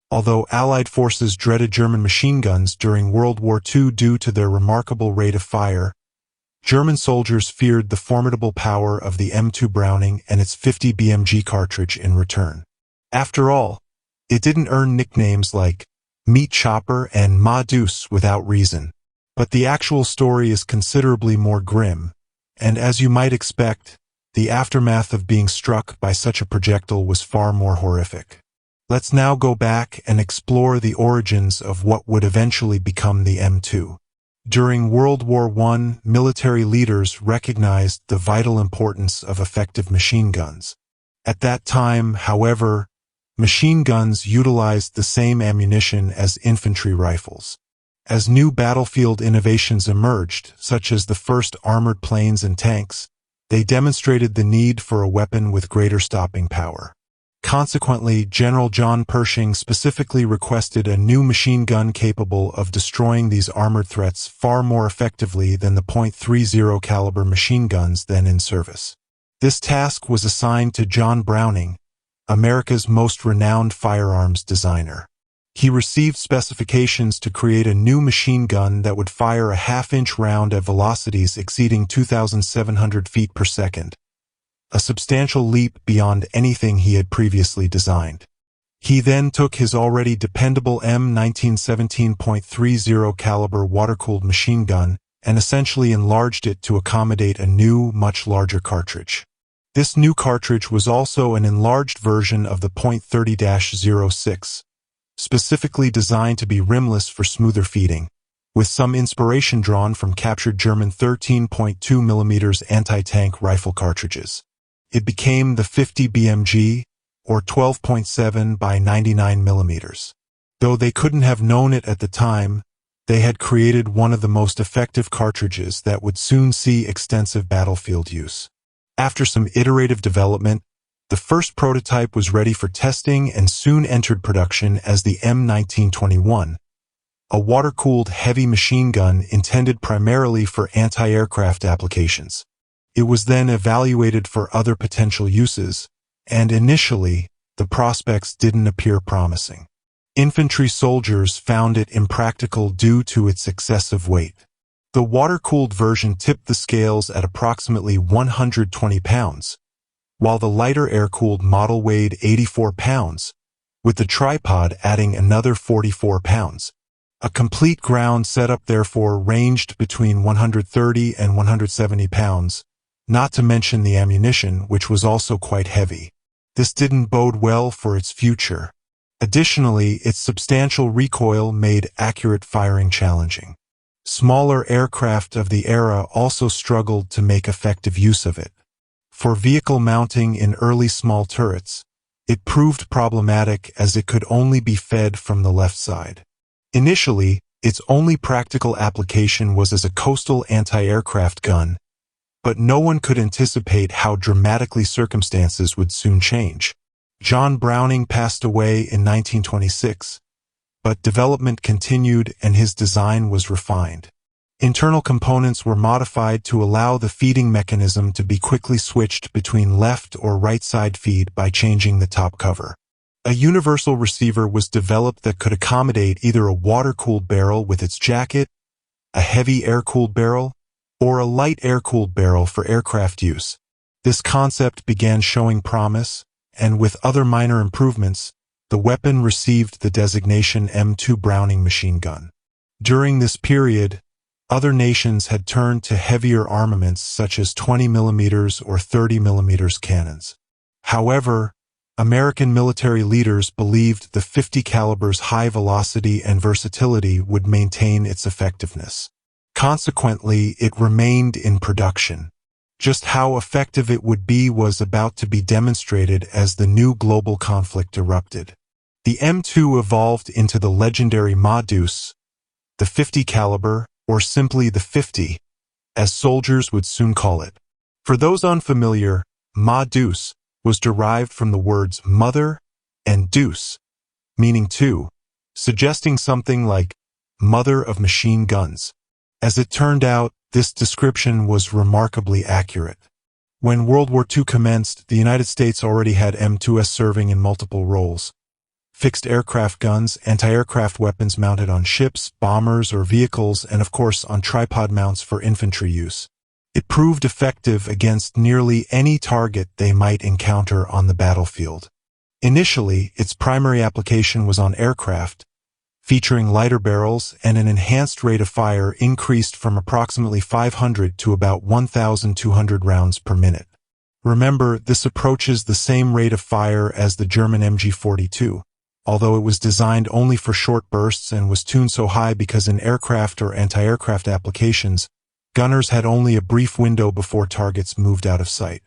Although Allied forces dreaded German machine guns during World War II due to their remarkable rate of fire, German soldiers feared the formidable power of the M2 Browning and its 50 BMG cartridge in return. After all, it didn't earn nicknames like Meat Chopper and Ma Deuce without reason. But the actual story is considerably more grim, and as you might expect, the aftermath of being struck by such a projectile was far more horrific. Let's now go back and explore the origins of what would eventually become the M2. During World War I, military leaders recognized the vital importance of effective machine guns. At that time, however, machine guns utilized the same ammunition as infantry rifles. As new battlefield innovations emerged, such as the first armored planes and tanks, they demonstrated the need for a weapon with greater stopping power. Consequently, General John Pershing specifically requested a new machine gun capable of destroying these armored threats far more effectively than the .30 caliber machine guns then in service. This task was assigned to John Browning, America's most renowned firearms designer. He received specifications to create a new machine gun that would fire a half-inch round at velocities exceeding 2,700 feet per second, a substantial leap beyond anything he had previously designed. He then took his already dependable M1917.30 caliber water-cooled machine gun and essentially enlarged it to accommodate a new, much larger cartridge. This new cartridge was also an enlarged version of the .30-06, specifically designed to be rimless for smoother feeding, with some inspiration drawn from captured German 13.2mm anti-tank rifle cartridges. It became the 50 BMG, or 12.7 by 99mm. Though they couldn't have known it at the time, they had created one of the most effective cartridges that would soon see extensive battlefield use. After some iterative development, the first prototype was ready for testing and soon entered production as the M1921, a water-cooled heavy machine gun intended primarily for anti-aircraft applications. It was then evaluated for other potential uses, and initially, the prospects didn't appear promising. Infantry soldiers found it impractical due to its excessive weight. The water-cooled version tipped the scales at approximately 120 pounds, while the lighter air-cooled model weighed 84 pounds, with the tripod adding another 44 pounds. A complete ground setup therefore ranged between 130 and 170 pounds, not to mention the ammunition, which was also quite heavy. This didn't bode well for its future. Additionally, its substantial recoil made accurate firing challenging. Smaller aircraft of the era also struggled to make effective use of it. For vehicle mounting in early small turrets, it proved problematic as it could only be fed from the left side. Initially, its only practical application was as a coastal anti-aircraft gun, but no one could anticipate how dramatically circumstances would soon change. John Browning passed away in 1926, but development continued and his design was refined. Internal components were modified to allow the feeding mechanism to be quickly switched between left or right side feed by changing the top cover. A universal receiver was developed that could accommodate either a water-cooled barrel with its jacket, a heavy air-cooled barrel, or a light air-cooled barrel for aircraft use. This concept began showing promise, and with other minor improvements, the weapon received the designation M2 Browning machine gun. During this period, other nations had turned to heavier armaments such as 20mm or 30mm cannons. However, American military leaders believed the .50 caliber's high velocity and versatility would maintain its effectiveness. Consequently, it remained in production. Just how effective it would be was about to be demonstrated as the new global conflict erupted. The M2 evolved into the legendary Ma Deuce, the .50 caliber, or simply the 50, as soldiers would soon call it. For those unfamiliar, Ma Deuce was derived from the words mother and deuce, meaning two, suggesting something like mother of machine guns. As it turned out, this description was remarkably accurate. When World War II commenced, the United States already had M2s serving in multiple roles. fixed aircraft guns, anti-aircraft weapons mounted on ships, bombers, or vehicles, and of course on tripod mounts for infantry use. It proved effective against nearly any target they might encounter on the battlefield. Initially, its primary application was on aircraft, featuring lighter barrels and an enhanced rate of fire increased from approximately 500 to about 1,200 rounds per minute. Remember, this approaches the same rate of fire as the German MG-42, although it was designed only for short bursts and was tuned so high because in aircraft or anti-aircraft applications, gunners had only a brief window before targets moved out of sight.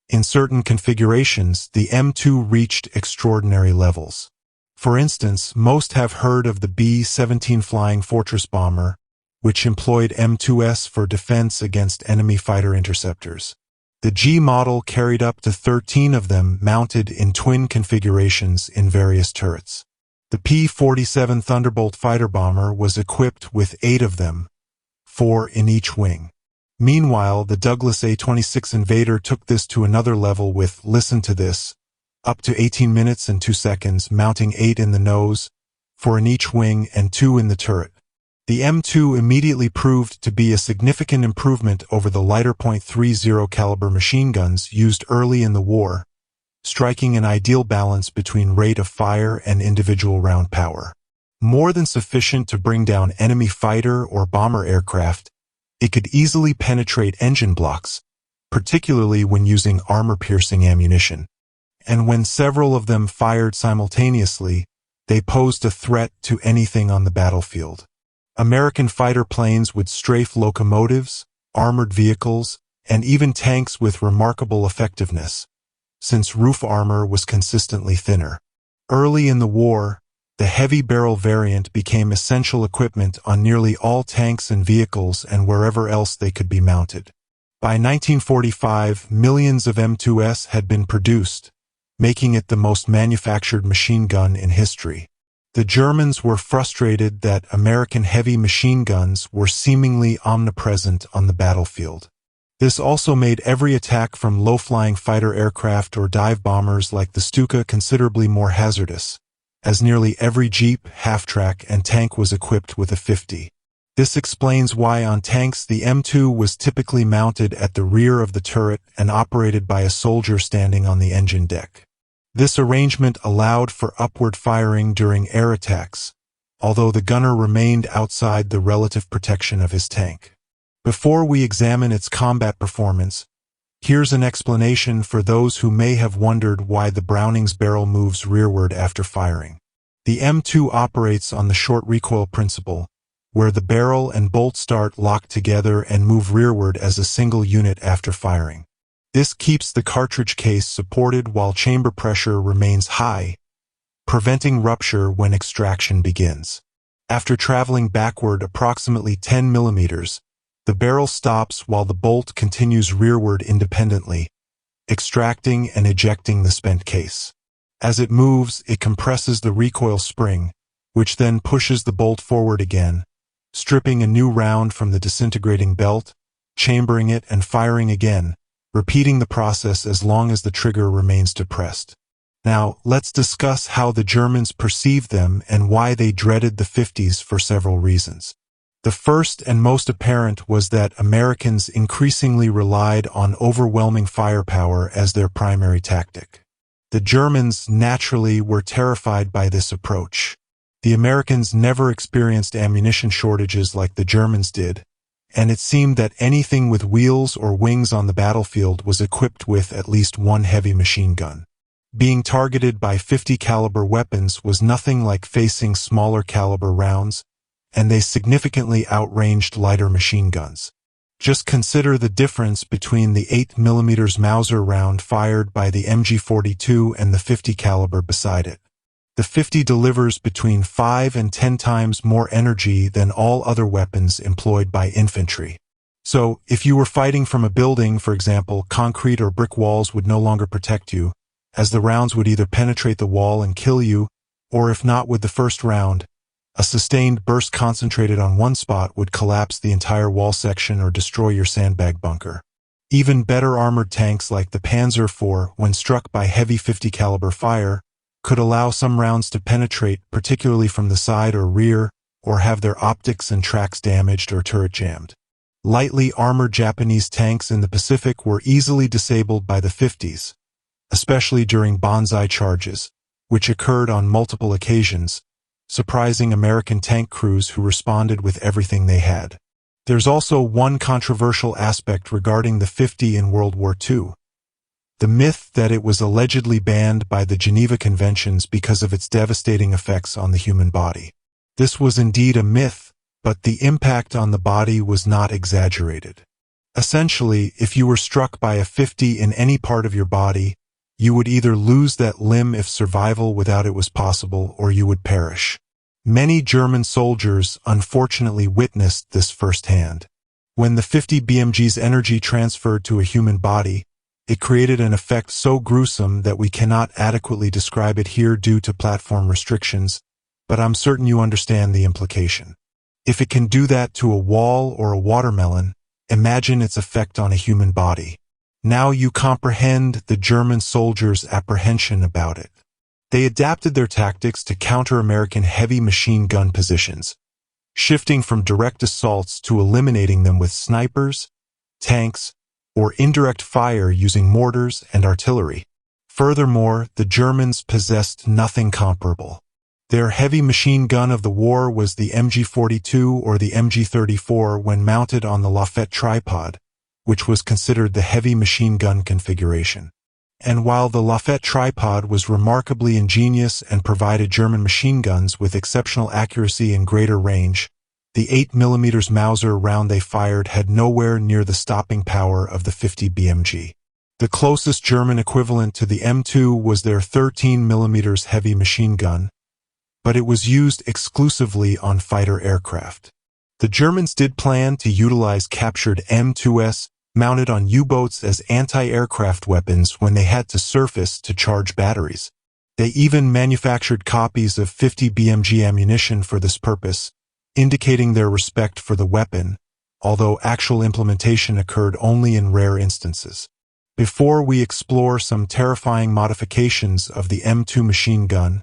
In certain configurations, the M2 reached extraordinary levels. For instance, most have heard of the B-17 Flying Fortress bomber, which employed M2s for defense against enemy fighter interceptors. The G model carried up to 13 of them mounted in twin configurations in various turrets. The P-47 Thunderbolt fighter bomber was equipped with 8 of them, 4 in each wing. Meanwhile, the Douglas A-26 Invader took this to another level with, listen to this, up to 18 minutes and 2 seconds, mounting 8 in the nose, 4 in each wing, and 2 in the turret. The M2 immediately proved to be a significant improvement over the lighter .30 caliber machine guns used early in the war, striking an ideal balance between rate of fire and individual round power. More than sufficient to bring down enemy fighter or bomber aircraft, it could easily penetrate engine blocks, particularly when using armor-piercing ammunition. And when several of them fired simultaneously, they posed a threat to anything on the battlefield. American fighter planes would strafe locomotives, armored vehicles, and even tanks with remarkable effectiveness, since roof armor was consistently thinner. Early in the war, the heavy barrel variant became essential equipment on nearly all tanks and vehicles and wherever else they could be mounted. By 1945, millions of M2s had been produced, making it the most manufactured machine gun in history. The Germans were frustrated that American heavy machine guns were seemingly omnipresent on the battlefield. This also made every attack from low-flying fighter aircraft or dive bombers like the Stuka considerably more hazardous, as nearly every Jeep, half-track, and tank was equipped with a 50. This explains why on tanks the M2 was typically mounted at the rear of the turret and operated by a soldier standing on the engine deck. This arrangement allowed for upward firing during air attacks, although the gunner remained outside the relative protection of his tank. Before we examine its combat performance, here's an explanation for those who may have wondered why the Browning's barrel moves rearward after firing. The M2 operates on the short recoil principle, where the barrel and bolt start locked together and move rearward as a single unit after firing. This keeps the cartridge case supported while chamber pressure remains high, preventing rupture when extraction begins. After traveling backward approximately 10 millimeters, the barrel stops while the bolt continues rearward independently, extracting and ejecting the spent case. As it moves, it compresses the recoil spring, which then pushes the bolt forward again, stripping a new round from the disintegrating belt, chambering it and firing again, repeating the process as long as the trigger remains depressed. Now, let's discuss how the Germans perceived them and why they dreaded the 50s for several reasons. The first and most apparent was that Americans increasingly relied on overwhelming firepower as their primary tactic. The Germans naturally were terrified by this approach. The Americans never experienced ammunition shortages like the Germans did, and it seemed that anything with wheels or wings on the battlefield was equipped with at least one heavy machine gun. Being targeted by 50 caliber weapons was nothing like facing smaller caliber rounds, and they significantly outranged lighter machine guns. Just consider the difference between the 8mm Mauser round fired by the MG-42 and the 50 caliber beside it. The 50 delivers between 5 and 10 times more energy than all other weapons employed by infantry. So, if you were fighting from a building, for example, concrete or brick walls would no longer protect you, as the rounds would either penetrate the wall and kill you, or if not with the first round, a sustained burst concentrated on one spot would collapse the entire wall section or destroy your sandbag bunker. Even better armored tanks like the Panzer IV, when struck by heavy 50 caliber fire, could allow some rounds to penetrate, particularly from the side or rear, or have their optics and tracks damaged or turret jammed. Lightly armored Japanese tanks in the Pacific were easily disabled by the 50s, especially during banzai charges, which occurred on multiple occasions, surprising American tank crews who responded with everything they had. There's also one controversial aspect regarding the 50 in World War II. The myth that it was allegedly banned by the Geneva Conventions because of its devastating effects on the human body. This was indeed a myth, but the impact on the body was not exaggerated. Essentially, if you were struck by a 50 in any part of your body, you would either lose that limb if survival without it was possible, or you would perish. Many German soldiers unfortunately witnessed this firsthand. When the 50 BMG's energy transferred to a human body, it created an effect so gruesome that we cannot adequately describe it here due to platform restrictions, but I'm certain you understand the implication. If it can do that to a wall or a watermelon, imagine its effect on a human body. Now you comprehend the German soldiers' apprehension about it. They adapted their tactics to counter American heavy machine gun positions, shifting from direct assaults to eliminating them with snipers, tanks, or indirect fire using mortars and artillery. Furthermore, the Germans possessed nothing comparable. Their heavy machine gun of the war was the MG42 or the MG34 when mounted on the Lafette tripod, which was considered the heavy machine gun configuration. And while the Lafette tripod was remarkably ingenious and provided German machine guns with exceptional accuracy and greater range, the 8mm Mauser round they fired had nowhere near the stopping power of the 50 BMG. The closest German equivalent to the M2 was their 13mm heavy machine gun, but it was used exclusively on fighter aircraft. The Germans did plan to utilize captured M2s mounted on U-boats as anti-aircraft weapons when they had to surface to charge batteries. They even manufactured copies of 50 BMG ammunition for this purpose, indicating their respect for the weapon, although actual implementation occurred only in rare instances. Before we explore some terrifying modifications of the M2 machine gun,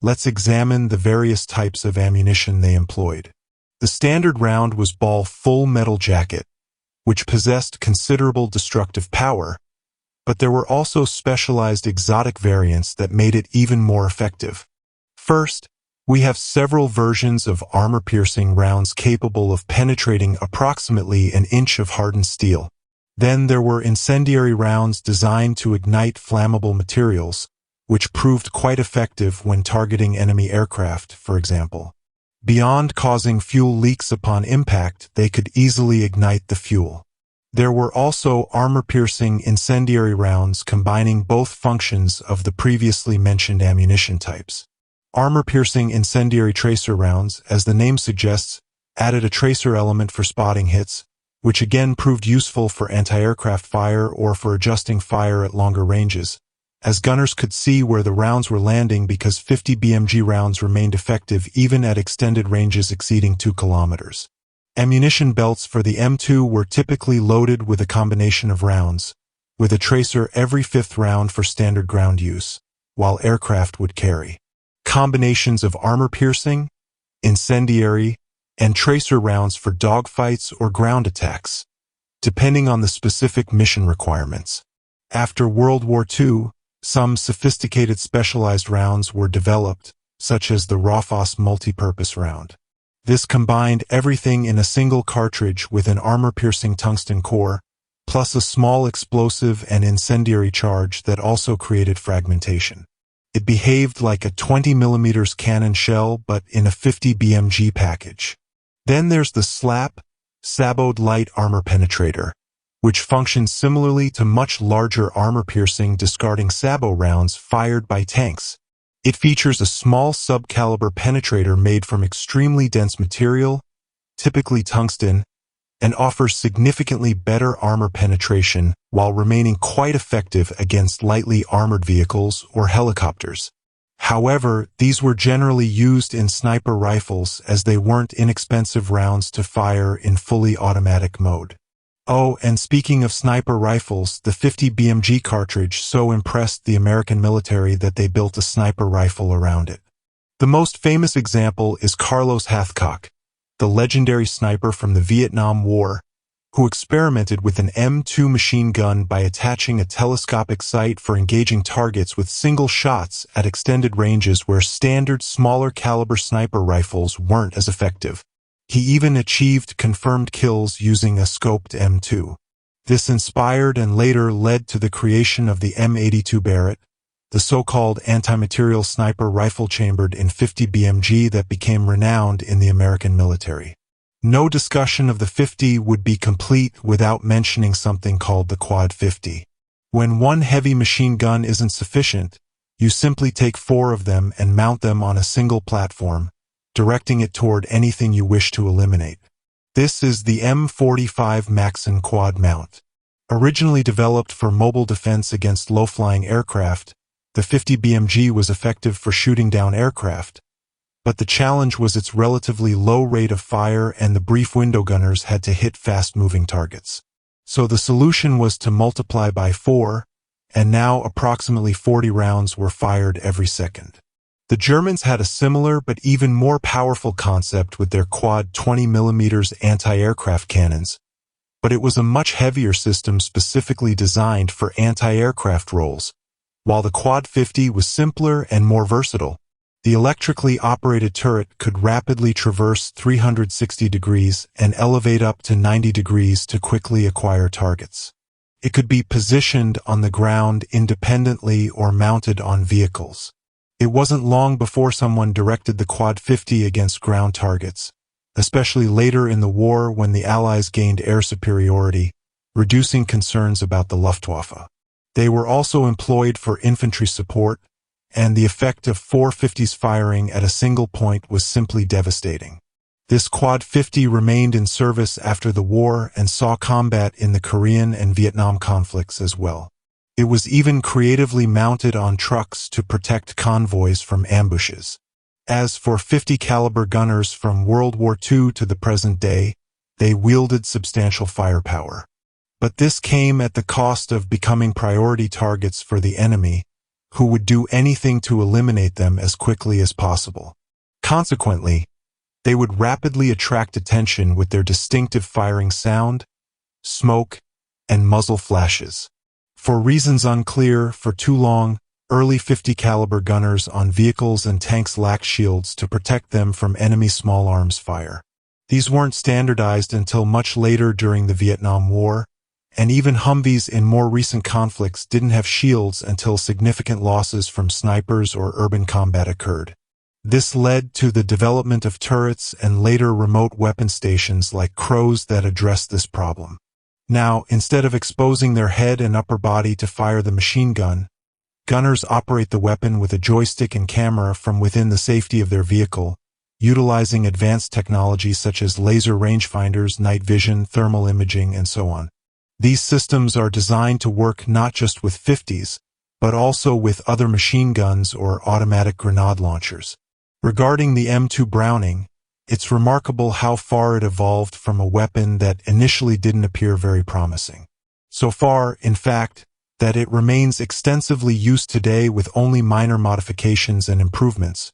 let's examine the various types of ammunition they employed. The standard round was ball full metal jacket, which possessed considerable destructive power, but there were also specialized exotic variants that made it even more effective. First, we have several versions of armor-piercing rounds capable of penetrating approximately an inch of hardened steel. Then there were incendiary rounds designed to ignite flammable materials, which proved quite effective when targeting enemy aircraft, for example. Beyond causing fuel leaks upon impact, they could easily ignite the fuel. There were also armor-piercing incendiary rounds combining both functions of the previously mentioned ammunition types. Armor-piercing incendiary tracer rounds, as the name suggests, added a tracer element for spotting hits, which again proved useful for anti-aircraft fire or for adjusting fire at longer ranges, as gunners could see where the rounds were landing because 50 BMG rounds remained effective even at extended ranges exceeding 2 kilometers. Ammunition belts for the M2 were typically loaded with a combination of rounds, with a tracer every 5th round for standard ground use, while aircraft would carry combinations of armor-piercing, incendiary, and tracer rounds for dogfights or ground attacks, depending on the specific mission requirements. After World War II, some sophisticated specialized rounds were developed, such as the Raufoss multipurpose round. This combined everything in a single cartridge with an armor-piercing tungsten core, plus a small explosive and incendiary charge that also created fragmentation. It behaved like a 20mm cannon shell, but in a 50 BMG package. Then there's the SLAP, Sabot Light Armor Penetrator, which functions similarly to much larger armor-piercing discarding sabot rounds fired by tanks. It features a small sub-caliber penetrator made from extremely dense material, typically tungsten, and offers significantly better armor penetration while remaining quite effective against lightly armored vehicles or helicopters. However, these were generally used in sniper rifles as they weren't inexpensive rounds to fire in fully automatic mode. Oh, and speaking of sniper rifles, the 50 BMG cartridge so impressed the American military that they built a sniper rifle around it. The most famous example is Carlos Hathcock, the legendary sniper from the Vietnam War, who experimented with an M2 machine gun by attaching a telescopic sight for engaging targets with single shots at extended ranges where standard smaller caliber sniper rifles weren't as effective. He even achieved confirmed kills using a scoped M2. This inspired and later led to the creation of the M82 Barrett, the so-called anti-material sniper rifle chambered in 50 BMG that became renowned in the American military. No discussion of the 50 would be complete without mentioning something called the Quad 50. When one heavy machine gun isn't sufficient, you simply take 4 of them and mount them on a single platform, directing it toward anything you wish to eliminate. This is the M45 Maxon quad mount. Originally developed for mobile defense against low-flying aircraft, the 50 BMG was effective for shooting down aircraft, but the challenge was its relatively low rate of fire and the brief window gunners had to hit fast-moving targets. So the solution was to multiply by 4, and now approximately 40 rounds were fired every second. The Germans had a similar but even more powerful concept with their quad 20mm anti-aircraft cannons, but it was a much heavier system specifically designed for anti-aircraft roles, while the Quad 50 was simpler and more versatile. The electrically operated turret could rapidly traverse 360 degrees and elevate up to 90 degrees to quickly acquire targets. It could be positioned on the ground independently or mounted on vehicles. It wasn't long before someone directed the Quad 50 against ground targets, especially later in the war when the Allies gained air superiority, reducing concerns about the Luftwaffe. They were also employed for infantry support, and the effect of 450s firing at a single point was simply devastating. This Quad 50 remained in service after the war and saw combat in the Korean and Vietnam conflicts as well. It was even creatively mounted on trucks to protect convoys from ambushes. As for 50 caliber gunners from World War II to the present day, they wielded substantial firepower. But this came at the cost of becoming priority targets for the enemy, who would do anything to eliminate them as quickly as possible. Consequently, they would rapidly attract attention with their distinctive firing sound, smoke, and muzzle flashes. For reasons unclear, for too long, early 50 caliber gunners on vehicles and tanks lacked shields to protect them from enemy small arms fire. These weren't standardized until much later during the Vietnam War, and even Humvees in more recent conflicts didn't have shields until significant losses from snipers or urban combat occurred. This led to the development of turrets and later remote weapon stations like Crows that addressed this problem. Now, instead of exposing their head and upper body to fire the machine gun, gunners operate the weapon with a joystick and camera from within the safety of their vehicle, utilizing advanced technology such as laser rangefinders, night vision, thermal imaging, and so on. These systems are designed to work not just with 50s, but also with other machine guns or automatic grenade launchers. Regarding the M2 Browning, it's remarkable how far it evolved from a weapon that initially didn't appear very promising. So far, in fact, that it remains extensively used today with only minor modifications and improvements,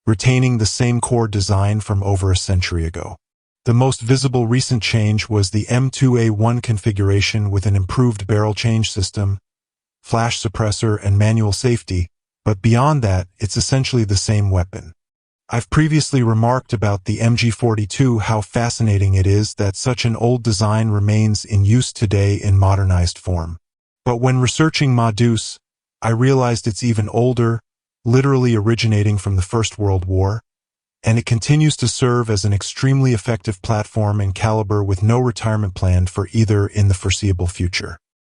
retaining the same core design from over a century ago. The most visible recent change was the M2A1 configuration with an improved barrel change system, flash suppressor, and manual safety, but beyond that, it's essentially the same weapon. I've previously remarked about the MG42, how fascinating it is that such an old design remains in use today in modernized form. But when researching Ma-Deuce, I realized it's even older, literally originating from the First World War, and it continues to serve as an extremely effective platform and caliber with no retirement planned for either in the foreseeable future.